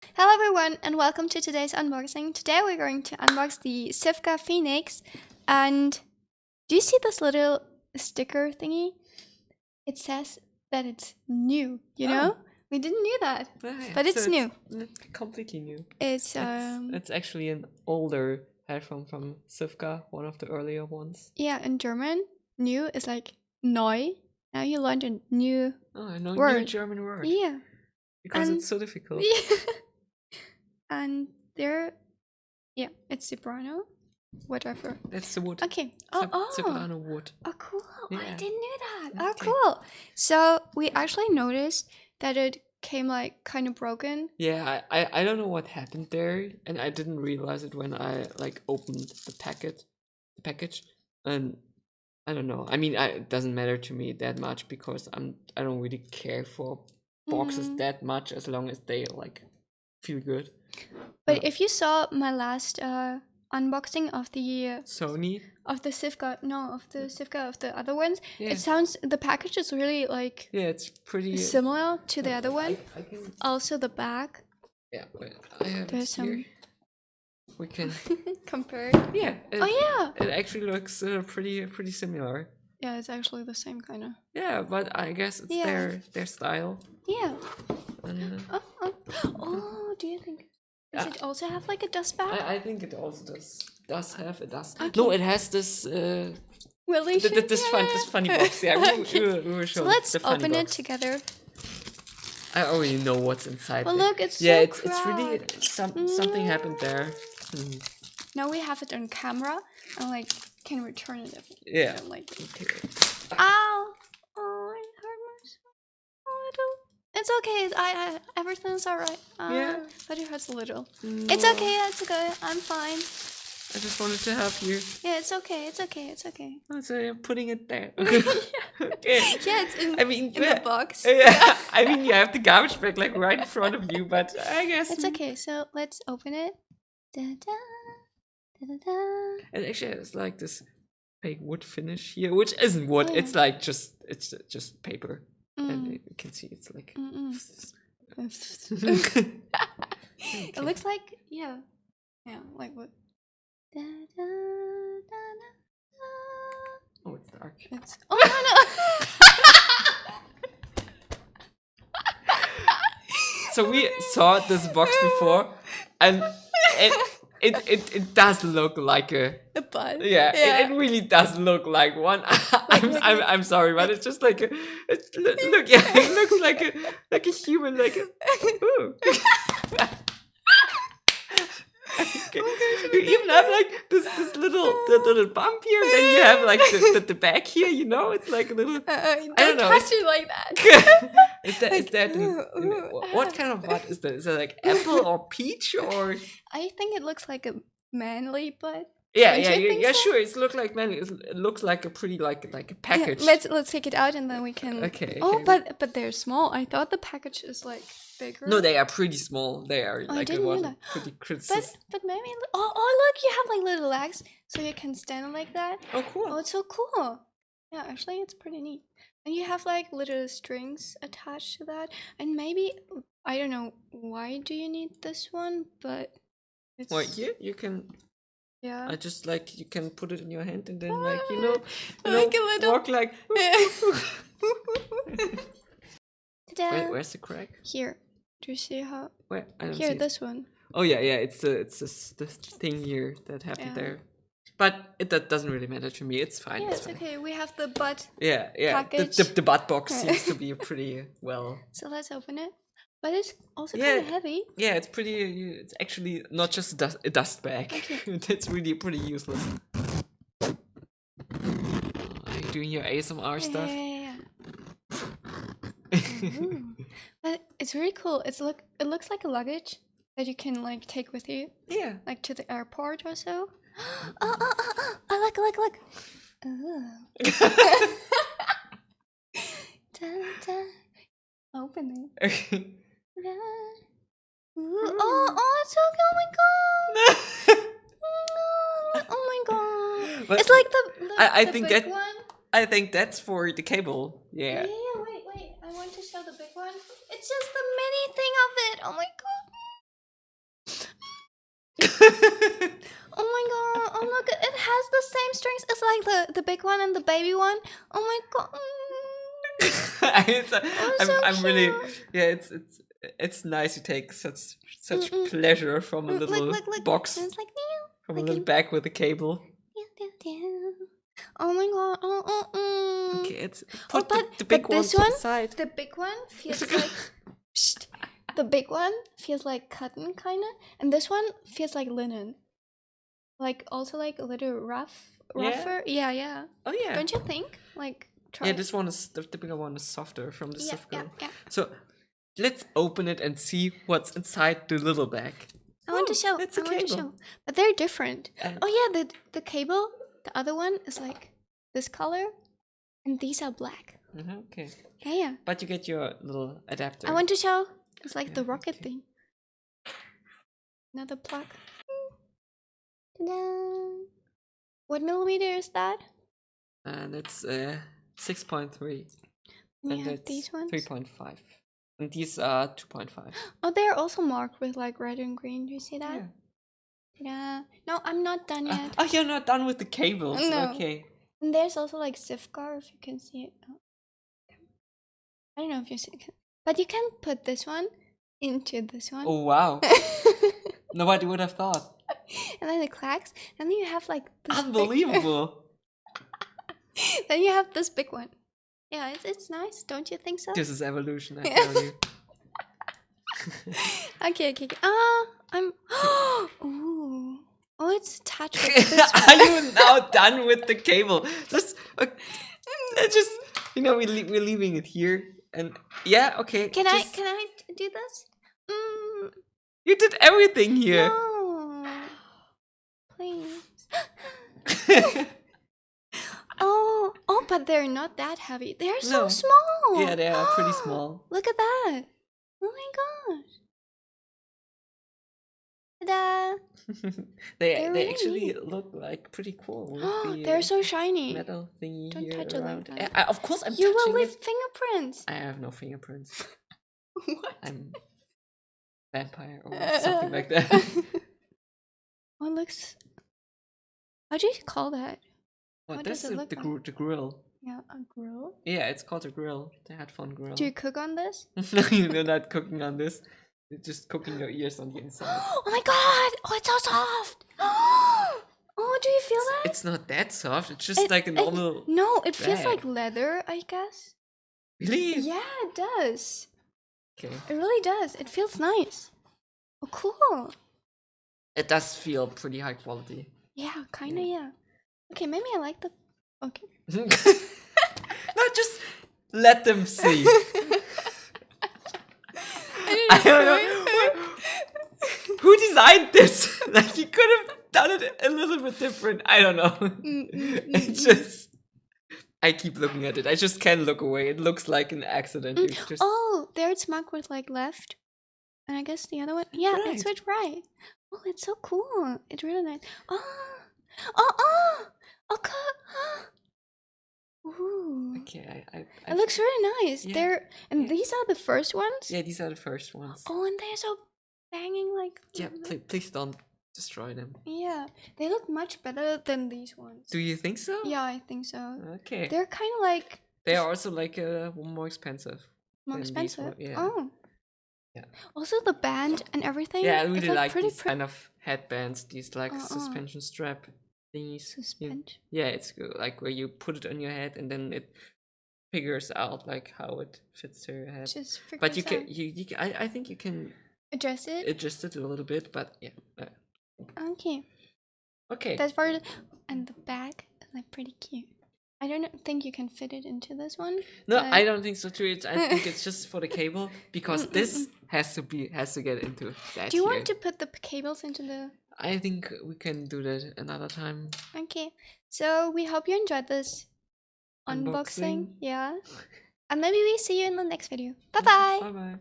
Hello everyone and welcome to today's unboxing. Today we're going to unbox the Sivga Phoenix, and do you see this little sticker thingy? It says that it's new, you know? We didn't know that, but it's new. It's completely new. It's actually an older headphone from Sivga, one of the earlier ones. yeah, in German, new is like neu. Now you learned a new Oh, I know word. new German word. Yeah. Because And it's so difficult. yeah. And there, yeah, it's soprano, whatever. That's the wood. Okay. Soprano wood. Oh, cool. Yeah. I didn't know that. Okay. Oh, cool. So we actually noticed that it came like kind of broken. Yeah, I don't know what happened there, and I didn't realize it when I opened the package, and I don't know. I mean, it doesn't matter to me that much because I don't really care for boxes that much as long as they feel good. But if you saw my last unboxing of the Sony of the Sivga of the other ones, Yeah. it sounds the package is really like it's pretty similar to the other one. I can Also the back. yeah. Wait, I have There's it here. some We can compared. yeah. Oh yeah. It actually looks pretty similar. Yeah, it's actually the same kind of. Yeah, but I guess it's Yeah. their style. Yeah. And, Oh, do you think? Does it also have like a dust bag? I think it also does have a dust. Okay. No, it has this Really? this funny box. Yeah, we were So showing let's the funny open it box. together. I already know what's inside. Well, there. look, it's yeah, so it's really cracked. something happened there. Now we have it on camera and like can return it if Yeah. you don't like it. Okay. Ow! Oh, it hurt myself a little. It's okay. I everything's alright. Yeah. But it hurts a little. It's okay. It's okay. I'm fine. I just wanted to help you. Yeah, it's okay. It's okay. It's okay. So I'm putting it there. Okay. Yeah, it's in. I mean, in the box. Yeah. I mean, you have the garbage bag right in front of you, but I guess It's okay. So let's open it. Da, da, da, da, da. And actually, it's like this fake wood finish here, which isn't wood. Oh, yeah. It's like just paper, and you can see it's like. It looks like yeah, like what? Da, da, da, da. Oh, it's dark. Oh no! So we saw this box before, and it does look like a butt. yeah. It really does look like one. I'm sorry, but it's just like a look yeah. It looks like a human ooh. Okay. You even have like this little bump here, then you have like the back here. You know, it's like a little. I don't know. touch it like that. Is that what kind of butt is that? Is that like apple or peach or? I think it looks like a manly butt. Yeah, Don't you think so? sure. It looks like a pretty like a package. Yeah, let's take it out and then we can. Okay. Oh, but they're small. I thought the package is like bigger. No, they are pretty small. They are I like didn't know that. pretty criticism. But maybe oh look, you have like little legs, so you can stand like that. Oh, cool. Oh, it's so cool. Yeah, actually, it's pretty neat. And you have like little strings attached to that, and maybe I don't know why do you need this one, but it's Well, here you can. yeah. I just like you can put it in your hand and then like you Like a little- walk like. Ta-da! Where's the crack? Here. Do you see how? Where I don't Here, see it. this one. Oh yeah. It's this thing here that happened Yeah. there, but that doesn't really matter to me. It's fine. Yeah, it's it's fine. okay. We have the butt. Yeah. Package. The butt box seems to be pretty well. So let's open it. But it's also Yeah. kind of heavy. Yeah, it's pretty. It's actually not just a dust bag. Okay. It's really pretty useless. Are you doing your ASMR stuff? Yeah. But it's really cool. It looks like a luggage that you can like take with you, Yeah. like to the airport or so. Oh, look. Oh. Dun, dun. Open it. Ooh, oh, it's so, oh my god. Oh my god. But It's like the I the think big that- one. I think that's for the cable. Yeah, Yeah. wait. I want to show the big one. It's just the mini thing of it. Oh my god. Oh my god! Oh look, it has the same strings. It's like the big one and the baby one. Oh my god! I'm really cute. yeah. It's nice to take such Mm-mm. pleasure from a little Look. box, And it's like from a little bag with a cable. Oh my god! Oh. Okay, it's Oh, put the but big one this to one, the side. the big one feels like. Psst. The big one feels like cotton, kinda, and this one feels like linen. Like also like a little rougher. Yeah. Oh yeah. Don't you think? Like try. Yeah, this one is the bigger one is softer from the Sivga. Yeah. So let's open it and see what's inside the little bag. I want to show. It's a I want to cable. show. But they're different. And Oh yeah, the cable, the other one is like this color, and these are black. okay. Yeah. But you get your little adapter. I want to show. It's like the Yeah, rocket okay. thing. Another plug. Ta-da. What millimeter is that? And it's 6.3. And you And have it's these ones. 3.5. And these are 2.5. Oh, they are also marked with like red and green. Do you see that? Yeah. Ta-da. No, I'm not done yet. Oh, you're not done with the cables. No. Okay. And there's also like Sivga, if you can see it. Oh. I don't know if you see it. But you can put this one into this one. Oh, wow. Nobody would have thought. And then it clacks. And then you have like this Unbelievable. then you have this big one. Yeah, it's nice. Don't you think so? This is evolution, I tell you. Okay. I'm. Ooh. Oh, it's attached with this Are you now done with the cable? Just we're leaving it here, and yeah, okay. Can I do this? You did everything here. No. Please. Oh, but they're not that heavy. They're so No. small. Yeah, they are pretty small. Look at that. Oh my gosh. Ta-da. They really actually neat. look like pretty cool. With the, They're so shiny. metal thingy Don't here touch it around. like that. Of course, I'm You will touching leave it. fingerprints. I have no fingerprints. What? I'm vampire or something like that. Oh, it looks. How do you call that? What, How this does it is look the like? the grill. Yeah, a grill. Yeah, it's called a grill. The headphone grill. Do you cook on this? No, you're not cooking on this. You're just cooking your ears on the inside. Oh my god! Oh, it's so soft! Oh, do you feel that? It's not that soft. It's just like a normal. No, it feels bag. like leather, I guess. Really? Yeah, it does. Okay. It really does. It feels nice. Oh, cool. It does feel pretty high quality. Yeah, kinda, yeah. Okay, maybe I like the. Okay. No, just let them see. I don't know. Who designed this? Like, you could have done it a little bit different. I don't know. It's just. I keep looking at it. I just can't look away. It looks like an accident. You just... Oh, there it's marked with like left. And I guess the other one. Yeah, Right. it's with right. Oh, it's so cool. It's really nice. Okay. Ooh. Okay, It looks really nice. Yeah. These are the first ones? Yeah, these are the first ones. Oh, and they're so banging like. Yeah, please don't destroy them. Yeah, they look much better than these ones. Do you think so? Yeah, I think so. Okay. They're kind of like. They are also like more expensive. More than these expensive? one- yeah. Oh. Yeah. Also the band and everything. Yeah, I it's, really like pretty these kind of headbands, these like suspension strap thingies. Suspension? Yeah, it's good. Like where you put it on your head and then it figures out like how it fits to your head. Just But you figures can, I think you can adjust it. adjust it a little bit, but yeah. Okay. Okay. That's part and the back is like pretty cute. I don't think you can fit it into this one. No, but- I don't think so too. I think it's just for the cable because this has to get into that. Do you here. want to put the cables into the? I think we can do that another time. Okay. So we hope you enjoyed this unboxing. Unboxing. Yeah. And maybe we see you in the next video. Bye bye. Bye bye.